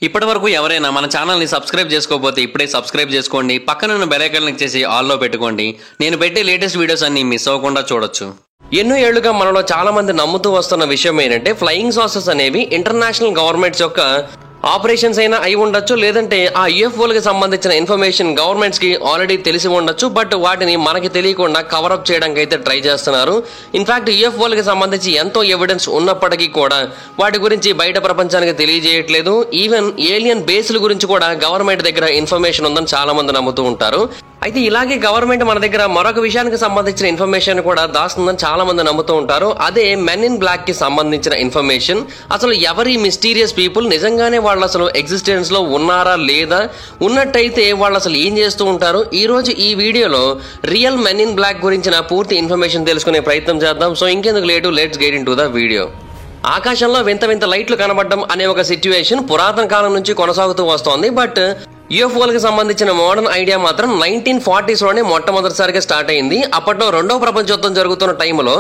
ఇప్పటి వరకు ఎవరైనా మన ఛానల్ని సబ్స్క్రైబ్ చేసుకోకపోతే ఇప్పుడే సబ్స్క్రైబ్ చేసుకోండి. పక్కన ఉన్న బెల్ ఐకాన్ క్లిక్ చేసి ఆల్లో పెట్టుకోండి. నేను పెట్టే లేటెస్ట్ వీడియోస్ అన్ని మిస్ అవ్వకుండా చూడొచ్చు. ఎన్నో ఏళ్లుగా మనలో చాలా మంది నమ్ముతూ వస్తున్న విషయం ఏంటంటే ఫ్లయింగ్ సాసెస్ అనేవి ఇంటర్నేషనల్ గవర్నమెంట్స్ యొక్క ఆపరేషన్స్ అయినా అయి ఉండొచ్చు, లేదంటే ఆ యూఎఫ్ఓలకి సంబంధించిన ఇన్ఫర్మేషన్ గవర్నమెంట్స్ కి ఆల్రెడీ తెలిసి ఉండొచ్చు. బట్ వాటిని మనకి తెలియకుండా కవరప్ చేయడానికి అయితే ట్రై చేస్తున్నారు. ఇన్ఫాక్ట్ యూఎఫ్ఓలకి సంబంధించి ఎంతో ఎవిడెన్స్ ఉన్నప్పటికీ కూడా వాటి గురించి బయట ప్రపంచానికి తెలియజేయట్లేదు. ఈవెన్ ఏలియన్ బేస్ల గురించి కూడా గవర్నమెంట్ దగ్గర ఇన్ఫర్మేషన్ ఉందని చాలా మంది నమ్ముతూ ఉంటారు. అయితే ఇలాగే గవర్నమెంట్ మన దగ్గర మరొక విషయానికి సంబంధించిన ఇన్ఫర్మేషన్ కూడా దాస్తుందని చాలా మంది నమ్ముతూ ఉంటారు. అదే మెన్ ఇన్ బ్లాక్ కి సంబంధించిన ఇన్ఫర్మేషన్. అసలు ఎవరి మిస్టీరియస్ పీపుల్, నిజంగానే వాళ్ళు అసలు ఎగ్జిస్టెన్స్ లో ఉన్నారా లేదా, ఉన్నట్టయితే వాళ్ళు అసలు ఏం చేస్తూ ఉంటారు. ఈ రోజు ఈ వీడియోలో రియల్ మెన్ ఇన్ బ్లాక్ గురించిన పూర్తి ఇన్ఫర్మేషన్ తెలుసుకునే ప్రయత్నం చేద్దాం. సో ఇంకెందుకు late, let's get into the video. ఆకాశంలో వింత వింత లైట్లు కనబడడం అనే ఒక సిచ్యువేషన్ పురాతన కాలం నుంచి కొనసాగుతూ వస్తోంది. బట్ యూఎఫ్ఓలకు సంబంధించిన మోడర్న్ ఐడియా మాత్రం 1940s లోనే మొట్టమొదటిసారిగా స్టార్ట్ అయింది. అప్పట్లో రెండవ ప్రపంచ యుద్ధం జరుగుతున్న టైంలో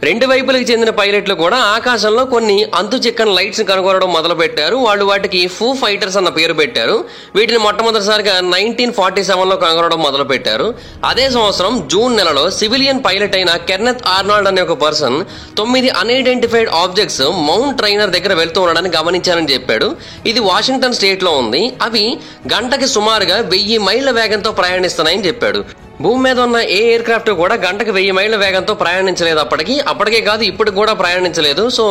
రెండు వైపులకు చెందిన పైలట్లు కూడా ఆకాశంలో కొన్ని అంతు చిక్కని లైట్స్ కనుగొనడం మొదలు పెట్టారు. వాళ్ళు వాటికి ఫూ ఫైటర్స్ అన్న పేరు పెట్టారు. వీటిని మొట్టమొదటిసారిగా 1947లో కనుగొనడం మొదలు పెట్టారు. అదే సంవత్సరం జూన్ నెలలో సివిలియన్ పైలట్ అయిన కెర్నెత్ ఆర్నాల్డ్ అనే ఒక person 9 unidentified objects mount trainer దగ్గర వెళ్తూ ఉండడాన్ని గమనించారని చెప్పాడు. ఇది వాషింగ్టన్ స్టేట్ లో ఉంది. అవి గంటకి సుమారుగా 1000 మైళ్ల వేగంతో ప్రయాణిస్తున్నాయని చెప్పాడు. భూమి మీద ఉన్న ఏ ఎయిర్ క్రాఫ్ట్ కూడా గంటకు 1000 మైళ్ల వేగంతో ప్రయాణించలేదు. అప్పటికే కాదు, ఇప్పటికి కూడా ప్రయాణించలేదు. సో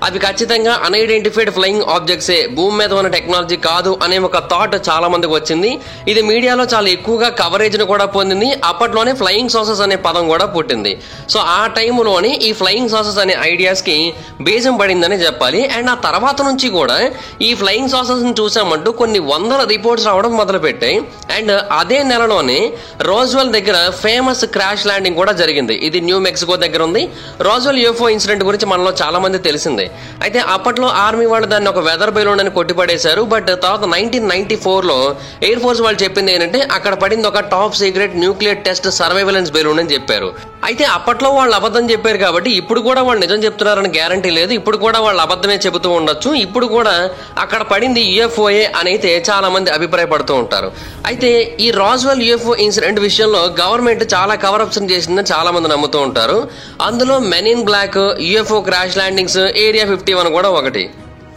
అవి ఖచ్చితంగా అన్ఐడెంటిఫైడ్ ఫ్లయింగ్ ఆబ్జెక్ట్సే, భూమి మీద ఉన్న టెక్నాలజీ కాదు అనే ఒక థాట్ చాలా మందికి వచ్చింది. ఇది మీడియాలో చాలా ఎక్కువగా కవరేజ్ ను కూడా పొందింది. అప్పట్లోనే ఫ్లయింగ్ సాసెస్ అనే పదం కూడా పుట్టింది. సో ఆ టైంలోనే ఈ ఫ్లయింగ్ సాసెస్ అనే ఐడియాస్ కి బీజం పడిందని చెప్పాలి. అండ్ ఆ తర్వాత నుంచి కూడా ఈ ఫ్లయింగ్ సాసెస్ ని చూసామంటూ కొన్ని వందల రిపోర్ట్స్ రావడం మొదలు పెట్టాయి. అండ్ అదే నెలలోనే రోజ్వెల్ దగ్గర ఫేమస్ క్రాష్ ల్యాండింగ్ కూడా జరిగింది. ఇది న్యూ మెక్సికో దగ్గర ఉంది. రోజ్వెల్ యూఎఫ్ఓ ఇన్సిడెంట్ గురించి మనలో చాలా మంది తెలిసిందే. అయితే అప్పట్లో ఆర్మీ వాళ్ళు దాన్ని ఒక వెదర్ బెలూన్ అని కొట్టిపడేశారు. బట్ తర్వాత 1994లో ఎయిర్ ఫోర్స్ వాళ్ళు చెప్పింది ఏంటంటే అక్కడ పడింది ఒక top secret nuclear test surveillance balloon అని చెప్పారు. అయితే అప్పట్లో వాళ్ళు అబద్ధం చెప్పారు కాబట్టి ఇప్పుడు కూడా వాళ్ళు నిజం చెప్తున్నారని గ్యారంటీ లేదు. ఇప్పుడు కూడా వాళ్ళు అబద్ధమే చెబుతూ ఉండొచ్చు. ఇప్పుడు కూడా అక్కడ పడింది యూఎఫ్ఓఏ అని అయితే చాలా మంది అభిప్రాయపడుతూ ఉంటారు. అయితే ఈ రోజ్వెల్ యూఎఫ్ఓ ఇన్సిడెంట్ విషయంలో గవర్నమెంట్ చాలా కవరప్స్ చేసిందని చాలా మంది నమ్ముతూ ఉంటారు. అందులో men in black, UFO crash landings, area 51 కూడా ఒకటి.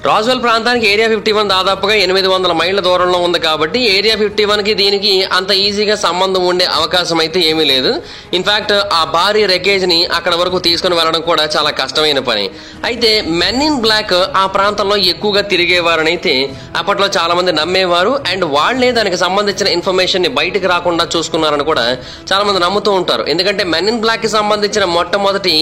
రోజ్వెల్ ప్రాంతానికి ఏరియా 51 దాదాపుగా 800 మైళ్ల దూరంలో ఉంది కాబట్టి ఏరియా 51కి దీనికి అంత ఈజీగా సంబంధం ఉండే అవకాశం అయితే ఏమీ లేదు. ఇన్ఫాక్ట్ ఆ భారీ రెకేజ్ ని అక్కడ వరకు తీసుకుని వెళ్ళడం కూడా చాలా కష్టమైన పని. అయితే మెన్ ఇన్ బ్లాక్ ఆ ప్రాంతంలో ఎక్కువగా తిరిగేవారని అయితే అప్పట్లో చాలా మంది నమ్మేవారు. అండ్ వాళ్లే దానికి సంబంధించిన ఇన్ఫర్మేషన్ ని బయటకు రాకుండా చూసుకున్నారని కూడా చాలా మంది నమ్ముతూ ఉంటారు. ఎందుకంటే మెన్ ఇన్ బ్లాక్ కి సంబంధించిన మొట్టమొదటి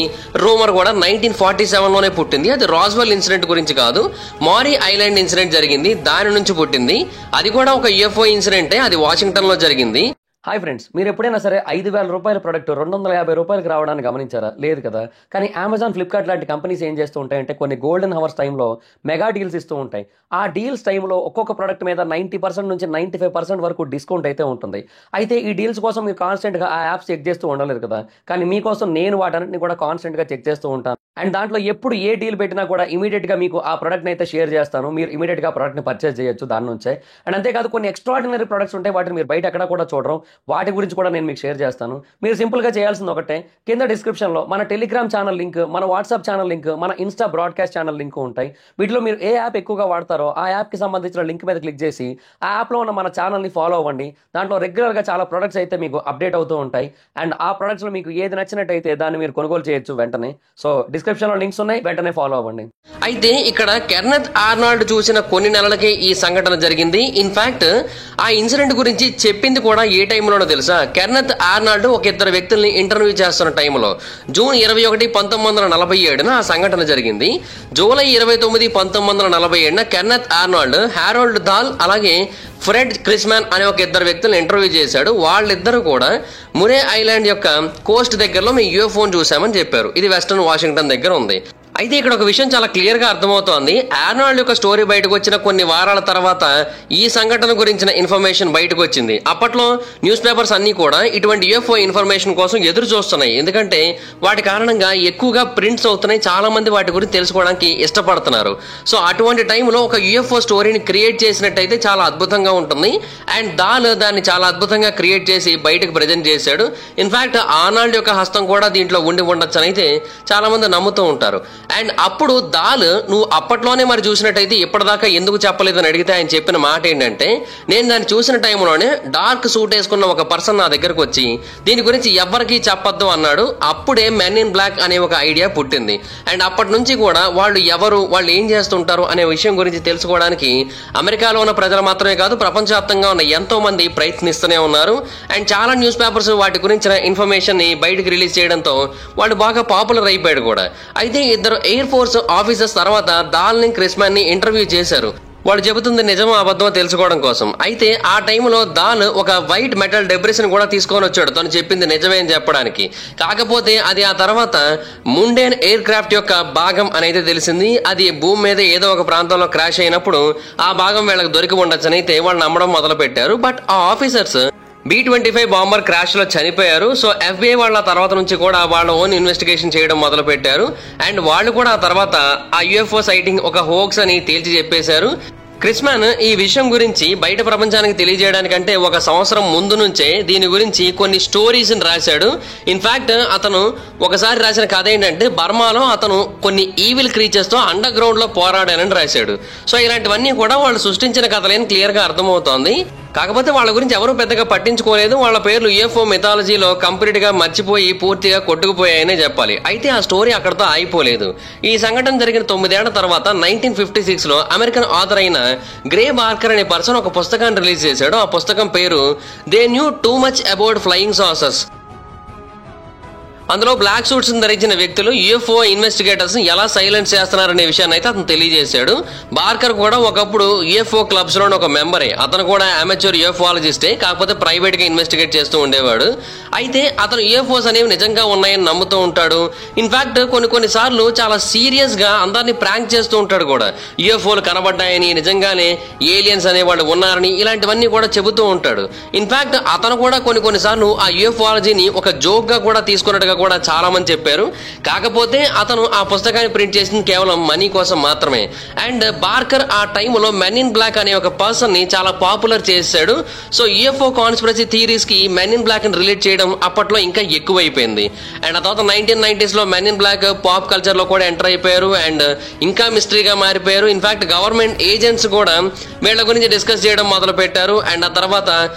రూమర్ కూడా 1947లోనే పుట్టింది. అది రోజ్వెల్ ఇన్సిడెంట్ గురించి కాదు, మారీ ఐలాండ్ ఇన్సిడెంట్ జరిగింది, దాని నుంచి పుట్టింది. అది కూడా ఒక యూఎఫ్ఓ ఇన్సిడెంటే, అది వాషింగ్టన్ లో జరిగింది. హాయ్ ఫ్రెండ్స్, మీరు ఎప్పుడైనా సరే 5,000 రూపాయల ప్రొడక్ట్ 250 రూపాయలకు రావడానికి గమనించారా? లేదు కదా. కానీ అమెజాన్, ఫ్లిప్కార్ట్ లాంటి కంపెనీస్ ఏం చేస్తూ ఉంటాయంటే కొన్ని గోల్డెన్ హవర్స్ టైంలో మెగా డీల్స్ ఇస్తూ ఉంటాయి. ఆ డీల్స్ టైంలో ఒక్కొక్క ప్రొడక్ట్ మీద 90% నుంచి 95% వరకు డిస్కౌంట్ అయితే ఉంటుంది. అయితే ఈ డీల్స్ కోసం మీరు కాన్స్టెంట్గా ఆ యాప్స్ చెక్ చేస్తూ ఉండలేదు కదా. కానీ మీకోసం నేను వాటన్నిటిని కూడా కాన్స్టెంట్గా చెక్ చేస్తూ ఉంటాను. అండ్ దాంట్లో ఎప్పుడు ఏ డీల్ పెట్టినా కూడా ఇమీడియట్గా మీకు ఆ ప్రొడక్ట్ని అయితే షేర్ చేస్తాను. మీరు ఇమీడియట్గా ఆ ప్రొడక్ట్ని పర్చేస్ చేయొచ్చు దాని నుంచే. అండ్ అంతేకాదు కొన్ని ఎక్స్ట్రాడినరీ ప్రొడక్ట్స్ ఉంటాయి, వాటిని మీరు బయట ఎక్కడ కూడా చూడరు. వాటి గురించి కూడా నేను మీకు షేర్ చేస్తాను. మీరు సింపుల్గా చేయాల్సింది ఒకటే, కింద డిస్క్రిప్షన్లో మన టెలిగ్రామ్ ఛానల్ లింక్, మన వాట్సాప్ ఛానల్ లింక్, మన ఇన్స్టా బ్రాడ్కాస్ట్ ఛానల్ లింక్ ఉంటాయి. వీటిలో మీరు ఏ యాప్ ఎక్కువగా వాడతారో ఆ యాప్కి సంబంధించిన లింక్ మీద క్లిక్ చేసి ఆ యాప్లో ఉన్న మన ఛానల్ని ఫాలో అవ్వండి. దాంట్లో రెగ్యులర్గా చాలా ప్రొడక్ట్స్ అయితే మీకు అప్డేట్ అవుతూ ఉంటాయి. అండ్ ఆ ప్రొడక్ట్స్లో మీకు ఏది నచ్చినట్టయితే దాన్ని మీరు కొనుగోలు చేయొచ్చు వెంటనే. సో డిస్క్రిప్షన్లో లింక్స్ ఉన్నాయి, వెంటనే ఫాలో అవ్వండి. అయితే ఇక్కడ కెర్నెత్ ఆర్నాల్డ్ చూసిన కొన్ని నెలలకే ఈ సంఘటన జరిగింది. ఇన్ఫాక్ట్ ఆ ఇన్సిడెంట్ గురించి చెప్పింది కూడా ఏ టైంలోనో తెలుసా? కెర్నెత్ ఆర్నాల్డ్ ఒక ఇద్దరు వ్యక్తుల్ని ఇంటర్వ్యూ చేస్తున్న టైంలో జూన్ 21, 1947 ఆ సంఘటన జరిగింది. జూలై 29, 1947 కెర్నెత్ ఆర్నాల్డ్, హారోల్డ్ దాల్ అలాగే ఫ్రెడ్ క్రిస్మాన్ అనే ఒక ఇద్దరు వ్యక్తులను ఇంటర్వ్యూ చేశాడు. వాళ్ళిద్దరూ కూడా మురే ఐలాండ్ యొక్క కోస్ట్ దగ్గరలో మేము యూఎఫ్ఓని చూసామని చెప్పారు. ఇది వెస్టర్న్ వాషింగ్టన్ దగ్గర ఉంది. అయితే ఇక్కడ ఒక విషయం చాలా క్లియర్ గా అర్థమవుతోంది. ఆర్నాల్డ్ యొక్క స్టోరీ బయటకు వచ్చిన కొన్ని వారాల తర్వాత ఈ సంఘటన గురించిన ఇన్ఫర్మేషన్ బయటకు వచ్చింది. అప్పట్లో న్యూస్ పేపర్స్ అన్ని కూడా ఇటువంటి యూఎఫ్ఓ ఇన్ఫర్మేషన్ కోసం ఎదురు చూస్తున్నాయి. ఎందుకంటే వాటి కారణంగా ఎక్కువగా ప్రింట్స్ అవుతున్నాయి, చాలా మంది వాటి గురించి తెలుసుకోవడానికి ఇష్టపడుతున్నారు. సో అటువంటి టైంలో ఒక యూఎఫ్ఓ స్టోరీని క్రియేట్ చేసినట్టయితే చాలా అద్భుతంగా ఉంటుంది. అండ్ దాన్ని చాలా అద్భుతంగా క్రియేట్ చేసి బయటకు ప్రజెంట్ చేశాడు. ఇన్ఫాక్ట్ ఆర్నాల్డ్ యొక్క హస్తం కూడా దీంట్లో ఉండి ఉండొచ్చు అని అయితే చాలా మంది నమ్ముతూ ఉంటారు. అండ్ అప్పుడు నువ్వు అప్పట్లోనే మరి చూసినట్టయితే ఇప్పటిదాకా ఎందుకు చెప్పలేదని అడిగితే ఆయన చెప్పిన మాట ఏంటంటే, నేను దాన్ని చూసిన టైంలోనే డార్క్ సూట్ వేసుకున్న ఒక పర్సన్ నా దగ్గరకు వచ్చి దీని గురించి ఎవ్వరికీ చెప్పొద్దు అన్నాడు. అప్పుడే మెన్ ఇన్ బ్లాక్ అనే ఒక ఐడియా పుట్టింది. అండ్ అప్పటి నుంచి కూడా వాళ్ళు ఎవరు, వాళ్ళు ఏం చేస్తుంటారు అనే విషయం గురించి తెలుసుకోవడానికి అమెరికాలో ఉన్న ప్రజలు మాత్రమే కాదు, ప్రపంచవ్యాప్తంగా ఉన్న ఎంతో మంది ప్రయత్నిస్తూనే ఉన్నారు. అండ్ చాలా న్యూస్ పేపర్స్ వాటి గురించిన ఇన్ఫర్మేషన్ ని బయటకు రిలీజ్ చేయడంతో వాళ్ళు బాగా పాపులర్ అయిపోయాడు కూడా. అయితే ఇద్దరు ఎయిర్ ఫోర్స్ ఆఫీసర్స్ తర్వాత దాల్ని క్రిస్మన్ ని ఇంటర్వ్యూ చేశారు. వాళ్ళు చెబుతుంది నిజమో అబద్ధమో తెలుసుకోవడం కోసం. అయితే ఆ టైంలో ఒక వైట్ మెటల్ డెబ్రిస్ ని కూడా తీసుకొని వచ్చాడు తను చెప్పింది నిజమే అని చెప్పడానికి. కాకపోతే అది ఆ తర్వాత ముండేన్ ఎయిర్ క్రాఫ్ట్ యొక్క భాగం అనేది తెలిసింది. అది భూమి మీద ఏదో ఒక ప్రాంతంలో క్రాష్ అయినప్పుడు ఆ భాగం వీళ్ళకి దొరికి ఉండొచ్చని అయితే వాళ్ళు నమ్మడం మొదలు పెట్టారు. బట్ ఆ ఆఫీసర్స్ B-25 బాంబర్ క్రాష్ లో చనిపోయారు. సో FBI వాళ్ళ తర్వాత నుంచి కూడా వాళ్ళ ఓన్ ఇన్వెస్టిగేషన్ చేయడం మొదలు పెట్టారు. అండ్ వాళ్ళు కూడా ఆ తర్వాత ఆ యూఎఫ్ఓ సైటింగ్ ఒక హోక్స్ అని తేల్చి చెప్పేశారు. క్రిస్మన్ ఈ విషయం గురించి బయట ప్రపంచానికి తెలియజేయడానికంటే ఒక సంవత్సరం ముందు నుంచే దీని గురించి కొన్ని స్టోరీస్ రాశాడు. ఇన్ఫాక్ట్ అతను ఒకసారి రాసిన కథ ఏంటంటే, బర్మాలో అతను కొన్ని ఈవిల్ క్రీచర్స్ తో అండర్ గ్రౌండ్ లో పోరాడానని రాశాడు. సో ఇలాంటివన్నీ కూడా వాళ్ళు సృష్టించిన కథలేని క్లియర్ గా అర్థమవుతోంది. కాకపోతే వాళ్ళ గురించి ఎవరు పెద్దగా పట్టించుకోలేదు. వాళ్ళ పేర్లు యూఎఫ్ఓ మిథాలజీలో కంప్లీట్ గా మర్చిపోయి పూర్తిగా కొట్టుకుపోయాయనే చెప్పాలి. అయితే ఆ స్టోరీ అక్కడతో ఆగిపోలేదు. ఈ సంఘటన జరిగిన 9 ఏళ్ల తర్వాత 1956 లో అమెరికన్ ఆథర్ అయిన గ్రే బార్కర్ అనే పర్సన్ ఒక పుస్తకాన్ని రిలీజ్ చేశాడు. ఆ పుస్తకం పేరు they knew too much about flying saucers. అందులో బ్లాక్ సూట్స్ ధరించిన వ్యక్తులు యూఎఫ్ఓ ఇన్వెస్టిగేటర్స్ ఎలా సైలెన్స్ చేస్తున్నారనే విషయాన్ని అయితే అతను తెలియజేశాడు. బార్కర్ కూడా ఒకప్పుడు యూఎఫ్ఓ క్లబ్స్ లో ఒక మెంబరే. అతను కూడా అమెచ్యూర్ యూఎఫ్ఓలజిస్టే, కాకపోతే ప్రైవేట్ గా ఇన్వెస్టిగేట్ చేస్తూ ఉండేవాడు. అయితే అతను యూఎఫ్ఓస్ అనేవి నిజంగా ఉన్నాయని నమ్ముతూ ఉంటాడు. ఇన్ఫాక్ట్ కొన్ని సార్లు చాలా సీరియస్ గా అందరినీ ప్రాంక్ చేస్తూ ఉంటాడు కూడా. యూఎఫ్ఓలు కనబడ్డాయని, నిజంగానే ఏలియన్స్ అనేవాళ్ళు ఉన్నారని, ఇలాంటివన్నీ కూడా చెబుతూ ఉంటాడు. ఇన్ఫాక్ట్ అతను కూడా కొన్ని సార్లు ఆ యూఎఫ్ఓలజీని ఒక జోక్ గా కూడా తీసుకున్నట్టుగా కూడా చాలా మంది చెప్పారు. కాకపోతే అతను ఆ పుస్తకాన్ని ప్రింట్ చేసింది కేవలం మనీ కోసం మాత్రమే. అండ్ బార్కర్ ఆ టైంలో మెన్ ఇన్ బ్లాక్ అనే ఒక పర్సన్ ని చాలా పాపులర్ చేశాడు. సో యూఎఫ్ఓ కాన్స్పిరసీ థియరీస్ కి మెన్ ఇన్ బ్లాక్ ని రిలేట్ చేయడం అప్పట్లో ఇంకా ఎక్కువైపోయింది. అండ్ ఆ తర్వాత 1990s లో men in black pop culture లో కూడా ఎంటర్ అయిపోయారు. అండ్ ఇంకా మిస్టరీగా మారిపోయారు. ఇన్ఫాక్ట్ గవర్నమెంట్ ఏజెంట్స్ కూడా వీళ్ళ గురించి డిస్కస్ చేయడం మొదలు పెట్టారు. అండ్ ఆ తర్వాత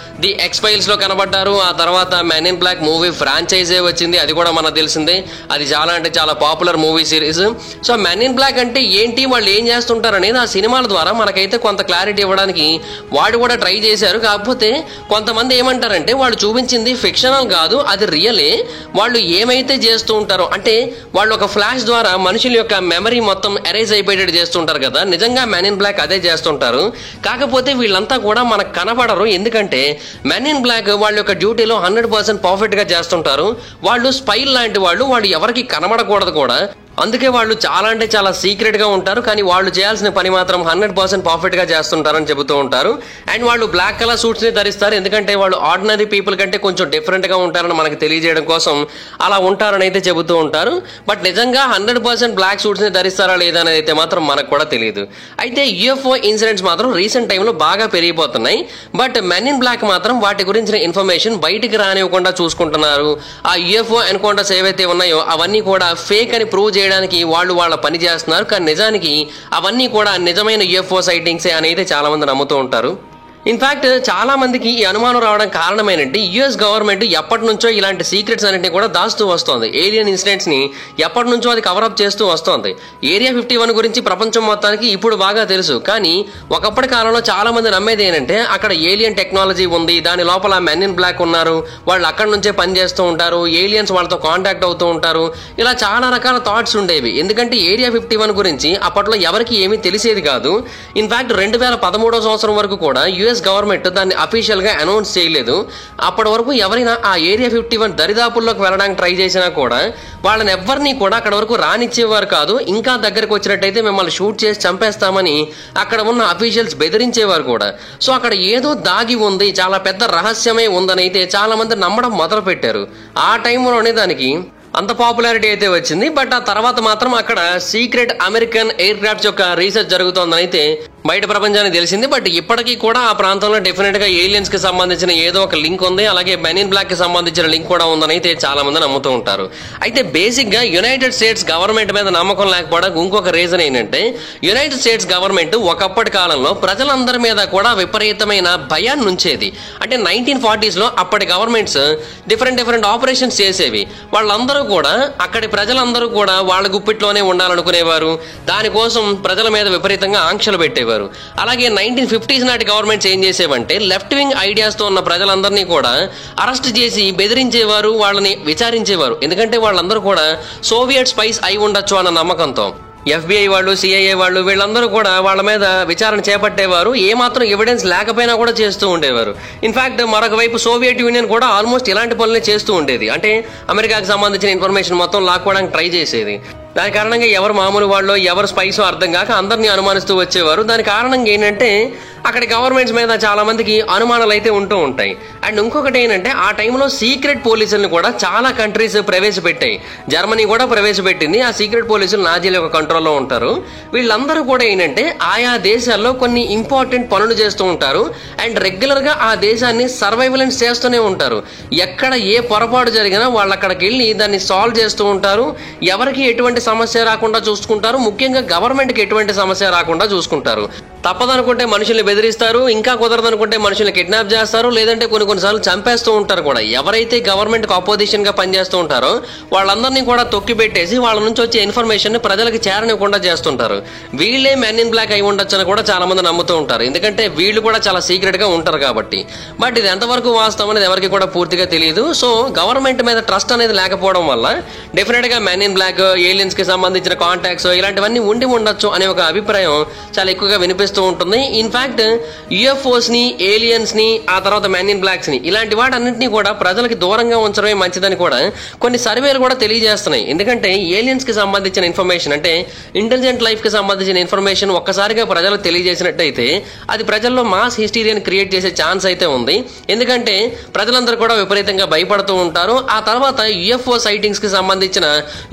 ది ఎక్స్ ఫైల్స్ లో కనబడ్డారు. ఆ తర్వాత మెన్ ఇన్ బ్లాక్ మూవీ ఫ్రాంచైజే వచ్చింది. అది కూడా మనకు తెలిసిందే. అది చాలా అంటే చాలా popular movie series. So men in black అంటే ఏంటి, వాళ్ళు ఏం చేస్తుంటారు అనేది ఆ సినిమాల ద్వారా మనకైతే కొంత క్లారిటీ ఇవ్వడానికి వాడు కూడా ట్రై చేశారు. కాకపోతే కొంతమంది ఏమంటారంటే వాళ్ళు చూపించింది ఫిక్షనల్ కాదు, అది రియలే. వాళ్ళు ఏమైతే చేస్తూ ఉంటారో అంటే వాళ్ళు ఒక ఫ్లాష్ ద్వారా మనుషుల యొక్క మెమరీ మొత్తం ఎరేజ్ అయిపోయేటట్టు చేస్తుంటారు కదా, నిజంగా మెన్ ఇన్ బ్లాక్ అదే చేస్తుంటారు. కాకపోతే వీళ్ళంతా కూడా మనకు కనబడరు. ఎందుకంటే మెన్ ఇన్ బ్లాక్ వాళ్ళ యొక్క డ్యూటీలో 100% పర్ఫెక్ట్ గా చేస్తుంటారు. వాళ్ళు స్పైల్ లాంటి వాళ్ళు ఎవరికి కనబడకూడదు కూడా. అందుకే వాళ్ళు చాలా అంటే చాలా సీక్రెట్ గా ఉంటారు. కానీ వాళ్ళు చేయాల్సిన పని మాత్రం 100% పర్ఫెక్ట్ గా చేస్తుంటారని చెబుతూ ఉంటారు. అండ్ వాళ్ళు బ్లాక్ కలర్ సూట్స్ ని ధరిస్తారు. ఎందుకంటే వాళ్ళు ఆర్డినరీ పీపుల్ కంటే కొంచెం డిఫరెంట్ గా ఉంటారని మనకు తెలియజేయడం కోసం అలా ఉంటారని అయితే చెబుతూ ఉంటారు. బట్ నిజంగా 100% బ్లాక్ సూట్స్ ని ధరిస్తారా లేదా అనేది అయితే మాత్రం మనకు కూడా తెలియదు. అయితే యూఎఫ్ఓ ఇన్సిడెంట్స్ మాత్రం రీసెంట్ టైంలో బాగా పెరిగిపోతున్నాయి. బట్ మెన్ ఇన్ బ్లాక్ మాత్రం వాటి గురించిన ఇన్ఫర్మేషన్ బయటికి రానివ్వకుండా చూసుకుంటున్నారు. ఆ యూఎఫ్ఓ ఎన్కౌంటర్స్ ఏవైతే ఉన్నాయో అవన్నీ కూడా ఫేక్ అని ప్రూవ్ చేయడానికి వాళ్ళు వాళ్ళ పని చేస్తున్నారు. కానీ నిజానికి అవన్నీ కూడా నిజమైన యూఎఫ్ఓ సైటింగ్సే అనేది చాలా మంది నమ్ముతూ ఉంటారు. ఇన్ఫాక్ట్ చాలా మందికి ఈ అనుమానం రావడం కారణమేంటంటే యుఎస్ గవర్నమెంట్ ఎప్పటి నుంచో ఇలాంటి సీక్రెట్స్ అన్నింటినీ కూడా దాస్తూ వస్తోంది. ఏలియన్ ఇన్సిడెంట్స్ ని ఎప్పటి నుంచో అది కవరప్ చేస్తూ వస్తోంది. ఏరియా 51 గురించి ప్రపంచం మొత్తానికి ఇప్పుడు బాగా తెలుసు. కానీ ఒకప్పటి కాలంలో చాలా మంది నమ్మేది ఏంటంటే అక్కడ ఏలియన్ టెక్నాలజీ ఉంది, దాని లోపల మెన్ ఇన్ బ్లాక్ ఉన్నారు, వాళ్ళు అక్కడి నుంచే పని చేస్తూ ఉంటారు, ఏలియన్స్ వాళ్ళతో కాంటాక్ట్ అవుతూ ఉంటారు. ఇలా చాలా రకాల థాట్స్ ఉండేవి. ఎందుకంటే ఏరియా 51 గురించి అప్పట్లో ఎవరికి ఏమీ తెలిసేది కాదు. ఇన్ఫాక్ట్ 2013 సంవత్సరం వరకు కూడా యుఎస్ యుఎస్ గవర్నమెంట్ దాన్ని అఫీషియల్ గా అనౌన్స్ చేయలేదు. అప్పటి వరకు ఎవరైనా ఆ ఏరియా 51 దరిదాపుల్లోకి వెళ్ళడానికి ట్రై చేసినా కూడా వాళ్ళని ఎవరిని కూడా అక్కడ వరకు రానిచ్చేవారు కాదు. ఇంకా దగ్గరకు వచ్చినట్టయితే మిమ్మల్ని షూట్ చేసి చంపేస్తామని అక్కడ ఉన్న అఫీషియల్స్ బెదిరించేవారు కూడా. సో అక్కడ ఏదో దాగి ఉంది, చాలా పెద్ద రహస్యమే ఉందని అయితే చాలా మంది నమ్మడం మొదలు పెట్టారు. ఆ టైంలోనే దానికి అంత పాపులారిటీ అయితే వచ్చింది. బట్ ఆ తర్వాత మాత్రం అక్కడ సీక్రెట్ అమెరికన్ ఎయిర్ క్రాఫ్ట్స్ యొక్క రీసెర్చ్ జరుగుతోందని అయితే బయట ప్రపంచానికి తెలిసింది. బట్ ఇప్పటికీ కూడా ఆ ప్రాంతంలో డెఫినెట్ గా ఏలియన్స్ కి సంబంధించిన ఏదో ఒక లింక్ ఉంది, అలాగే మెన్ ఇన్ బ్లాక్ కి సంబంధించిన లింక్ కూడా ఉందని అయితే చాలా మంది నమ్ముతూ ఉంటారు. అయితే బేసిక్ గా యునైటెడ్ స్టేట్స్ గవర్నమెంట్ మీద నమ్మకం లేకపోవడానికి ఇంకొక రీజన్ ఏంటంటే, యునైటెడ్ స్టేట్స్ గవర్నమెంట్ ఒకప్పటి కాలంలో ప్రజలందరి మీద కూడా విపరీతమైన భయాన్ని ఉంచేది. అంటే 1940s లో అప్పటి గవర్నమెంట్స్ డిఫరెంట్ ఆపరేషన్స్ చేసేవి. వాళ్ళందరూ కూడా అక్కడి ప్రజలందరూ కూడా వాళ్ళ గుప్పిట్లోనే ఉండాలనుకునేవారు. దానికోసం ప్రజల మీద విపరీతంగా ఆంక్షలు పెట్టేవారు. అలాగే 1950s నాటి గవర్నమెంట్స్ ఏం చేసేవంటే, లెఫ్ట్ వింగ్ ఐడియాస్ తో ఉన్న ప్రజలందరినీ కూడా అరెస్ట్ చేసి బెదిరించేవారు, వాళ్ళని విచారించేవారు. ఎందుకంటే వాళ్ళందరూ కూడా సోవియట్ స్పైస్ అయి ఉండొచ్చు అన్న నమ్మకంతో FBI వాళ్ళు, CIA వాళ్ళు వీళ్ళందరూ కూడా వాళ్ళ మీద విచారణ చేపట్టేవారు. ఏమాత్రం ఎవిడెన్స్ లేకపోయినా కూడా చేస్తూ ఉండేవారు. ఇన్ఫాక్ట్ మరొక వైపు సోవియట్ యూనియన్ కూడా ఆల్మోస్ట్ ఇలాంటి పనులే చేస్తూ ఉండేది. అంటే అమెరికాకి సంబంధించిన ఇన్ఫర్మేషన్ మొత్తం లాక్కోవడానికి ట్రై చేసేది. దాని కారణంగా ఎవరు మామూలు వాళ్ళు, ఎవరు స్పైసో అర్థం కాక అందరినీ అనుమానిస్తూ వచ్చేవారు. దాని కారణంగా ఏంటంటే అక్కడి గవర్నమెంట్స్ మీద చాలా మందికి అనుమానాలు అయితే ఉంటూ ఉంటాయి. అండ్ ఇంకొకటి ఏంటంటే, ఆ టైంలో సీక్రెట్ పోలీసులను కూడా చాలా కంట్రీస్ ప్రవేశపెట్టాయి. జర్మనీ కూడా ప్రవేశపెట్టింది. ఆ సీక్రెట్ పోలీసులు నాజీల యొక్క కంట్రోల్లో ఉంటారు. వీళ్ళందరూ కూడా ఏంటంటే ఆయా దేశాల్లో కొన్ని ఇంపార్టెంట్ పనులు చేస్తూ ఉంటారు. అండ్ రెగ్యులర్ గా ఆ దేశాన్ని సర్వైవలెన్స్ చేస్తూనే ఉంటారు. ఎక్కడ ఏ పొరపాటు జరిగినా వాళ్ళు అక్కడికి వెళ్ళి దాన్ని సాల్వ్ చేస్తూ ఉంటారు. ఎవరికి ఎటువంటి సమస్య రాకుండా చూసుకుంటారు. ముఖ్యంగా గవర్నమెంట్ కి ఎటువంటి సమస్య రాకుండా చూసుకుంటారు. తప్పదనుకుంటే మనుషుల్ని బెదిరిస్తారు, ఇంకా కుదరదనుకుంటే మనుషుల్ని కిడ్నాప్ చేస్తారు, లేదంటే కొన్నిసార్లు చంపేస్తూ ఉంటారు కూడా. ఎవరైతే గవర్నమెంట్ కు అపోజిషన్ గా పనిచేస్తూ ఉంటారో వాళ్ళందరినీ కూడా తొక్కి పెట్టేసి వాళ్ళ నుంచి వచ్చే ఇన్ఫర్మేషన్ ని ప్రజలకు చేరనివ్వకుండా చేస్తుంటారు. వీళ్ళే మెన్ ఇన్ బ్లాక్ అయి ఉండొచ్చు అని కూడా చాలా మంది నమ్ముతూ ఉంటారు. ఎందుకంటే వీళ్ళు కూడా చాలా సీక్రెట్ గా ఉంటారు కాబట్టి. బట్ ఇది ఎంతవరకు వాస్తవం అనేది ఎవరికి కూడా పూర్తిగా తెలియదు. సో గవర్నమెంట్ మీద ట్రస్ట్ అనేది లేకపోవడం వల్ల డెఫినెట్ గా మెన్ ఇన్ బ్లాక్, ఏలియన్స్ కి సంబంధించిన కాంటాక్ట్స్ ఇలాంటివన్నీ ఉండి ఉండొచ్చు అనే ఒక అభిప్రాయం చాలా ఎక్కువగా వినిపిస్తుంది ఉంటుంది. ఇన్ఫాక్ట్ యుఎఫ్ఓస్ ని, ఏలియన్స్ ని, ఆ తర్వాత మెన్ ఇన్ బ్లాక్స్ ని, ఇలాంటి వాటన్నింటినీ కూడా ప్రజలకి దూరంగా ఉంచడమే మంచిదని కూడా కొన్ని సర్వేలు కూడా తెలియజేస్తున్నాయి. ఎందుకంటే ఏలియన్స్ కి సంబంధించిన ఇన్ఫర్మేషన్, అంటే ఇంటెలిజెంట్ లైఫ్ కి సంబంధించిన ఇన్ఫర్మేషన్ ఒక్కసారిగా ప్రజలకు తెలియజేసినట్టయితే అది ప్రజల్లో మాస్ హిస్టీరియాని క్రియేట్ చేసే ఛాన్స్ అయితే ఉంది. ఎందుకంటే ప్రజలందరూ కూడా విపరీతంగా భయపడుతూ ఉంటారు. ఆ తర్వాత యుఎఫ్ఓ సైటింగ్స్ కి సంబంధించిన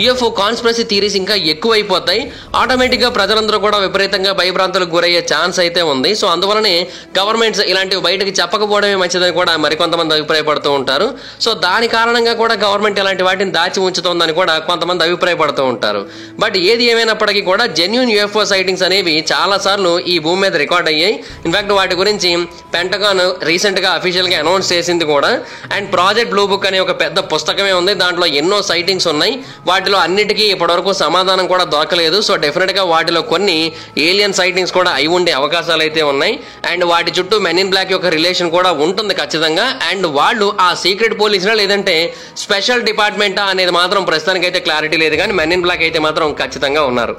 యుఎఫ్ఓ కాన్స్పిరసీ థియరీస్ ఇంకా ఎక్కువైపోతాయి. ఆటోమేటిక్ గా ప్రజలందరూ కూడా విపరీతంగా భయభ్రాంతులకు గురయ్యే ఛాన్స్ అయితే ఉంది. సో అందువలనే గవర్నమెంట్స్ ఇలాంటివి బయటకి చెప్పకపోవడమే మంచిదని కూడా మరికొంతమంది అభిప్రాయపడుతూ ఉంటారు. సో దాని కారణంగా కూడా గవర్నమెంట్ ఇలాంటి వాటిని దాచి ఉంచుతోందని కూడా కొంతమంది అభిప్రాయపడుతూ ఉంటారు. బట్ ఏది ఏమైనప్పటికీ కూడా జెన్యూన్ యుఎఫ్ఓ సైటింగ్స్ అనేవి చాలా సార్లు ఈ భూమి మీద రికార్డ్ అయ్యాయి. ఇన్ఫాక్ట్ వాటి గురించి పెంటగాన్ రీసెంట్ గా అఫీషియల్ గా అనౌన్స్ చేసింది కూడా. అండ్ ప్రాజెక్ట్ బ్లూ బుక్ అనే ఒక పెద్ద పుస్తకమే ఉంది. దాంట్లో ఎన్నో సైటింగ్స్ ఉన్నాయి. వాటిలో అన్నిటికీ ఇప్పటివరకు సమాధానం కూడా దొరకలేదు. సో డెఫినెట్ గా వాటిలో కొన్ని ఏలియన్ సైటింగ్స్ కూడా అయి ఉండే అవకాశాలు అయితే ఉన్నాయి. అండ్ వాటి చుట్టూ మెన్ ఇన్ బ్లాక్ యొక్క రిలేషన్ కూడా ఉంటుంది ఖచ్చితంగా. అండ్ వాళ్ళు ఆ సీక్రెట్ పోలీసులా లేదంటే స్పెషల్ డిపార్ట్మెంటా అనేది మాత్రం ప్రస్తుతానికి అయితే క్లారిటీ లేదు, కానీ మెన్ ఇన్ బ్లాక్ అయితే మాత్రం ఖచ్చితంగా ఉన్నారు.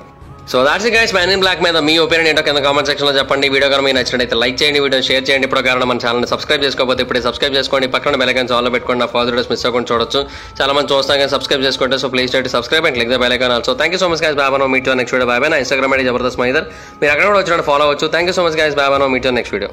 So that's it guys. Men in black మీద మీ ఒపీనియన్ ఏంటో కింద కామెంట్ సెక్షన్ లో చెప్పండి. వీడియో కనుక మీకు నచ్చినట్లయితే లైక్ చేయండి, వీడియో షేర్ చేయండి. ఇప్పుడు కారణం మన ఛానల్ సబ్స్క్రైబ్ చేసుకోకపోతే ఇప్పుడే సబ్స్క్రైబ్ చేసుకోండి. పక్కన బెల్ ఐకాన్ ఆన్లో పెట్టుకోండి. నా ఫర్దర్ వీడియోస్ మిస్ అవ్వకుండా చూడొచ్చు. చాలా మంది చూస్తాం కానీ సబ్స్క్రైబ్ చేసుకుంటే. So please to subscribe and click the bell icon also. Thank you so much guys. బాబానో meet you next video. Bye. నా ఇన్స్టాగ్రామ్ ఐడి జబర్దస్త్ మైదర్, మీరు అక్కడ కూడా వచ్చినట్టు ఫాలో అవ్వచ్చు. Thank you so much guys. బాబానో meet you next video.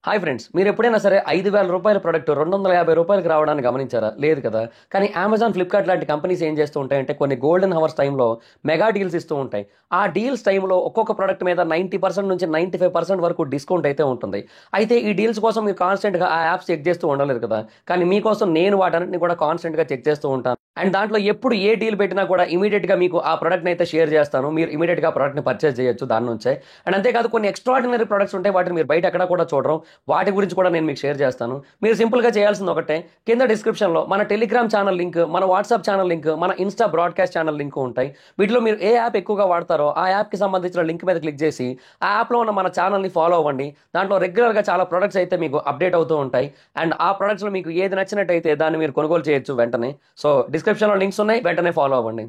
Hi friends, మీరు ఎప్పుడైనా సరే 5,000 రూపాయల ప్రొడక్ట్ 250 రూపాయలకి రావడాన్ని గమనించారా? లేదు కదా. కానీ అమెజాన్, ఫ్లిప్కార్ట్ లాంటి కంపెనీస్ ఏం చేస్తూ ఉంటాయంటే కొన్ని గోల్డెన్ హవర్స్ టైంలో మెగా డీల్స్ ఇస్తూ ఉంటాయి. ఆ డీల్స్ టైంలో ఒక్కొక్క ప్రొడక్ట్ మీద 90% నుంచి 95% వరకు డిస్కౌంట్ అయితే ఉంటుంది. అయితే ఈ డీల్స్ కోసం మీరు కాన్స్టెంట్గా ఆ యాప్స్ చెక్ చేస్తూ ఉండలేదు కదా. కానీ మీకోసం నేను వాటన్నిటిని కూడా కాన్స్టెంట్గా చెక్ చేస్తూ ఉంటాను. అండ్ దాంట్లో ఎప్పుడు ఏ డీల్ పెట్టినా కూడా ఇమీడియట్గా మీకు ఆ ప్రొడక్ట్ని అయితే షేర్ చేస్తాను. మీరు ఇమీడియట్గా ఆ ప్రొడక్ట్ని పర్చేస్ చేయొచ్చు దాని నుంచే. అండ్ అంతేకాదు కొన్ని ఎక్స్ట్రాడినరీ ప్రొడక్ట్స్ ఉంటాయి, వాటిని మీరు బయట ఎక్కడ కూడా చూడరు. వాటి గురించి కూడా నేను మీకు షేర్ చేస్తాను. మీరు సింపుల్గా చేయాల్సింది ఒకటే, కింద డిస్క్రిప్షన్లో మన టెలిగ్రామ్ ఛానల్ లింక్, మన వాట్సాప్ ఛానల్ లింక్, మన ఇన్స్టా బ్రాడ్కాస్ట్ ఛానల్ లింక్ ఉంటాయి. వీటిలో మీరు ఏ యాప్ ఎక్కువగా వాడతారో ఆ యాప్కి సంబంధించిన లింక్ మీద క్లిక్ చేసి ఆ యాప్లో ఉన్న మన ఛానల్ని ఫాలో అవ్వండి. దాంట్లో రెగ్యులర్గా చాలా ప్రొడక్ట్స్ అయితే మీకు అప్డేట్ అవుతూ ఉంటాయి. అండ్ ఆ ప్రొడక్ట్స్లో మీకు ఏది నచ్చినట్టయితే దాన్ని మీరు కొనుగోలు చేయొచ్చు వెంటనే. సో డిస్క్రిప్షన్లో లింక్స్ ఉన్నాయి, వెంటనే ఫాలో అవ్వండి.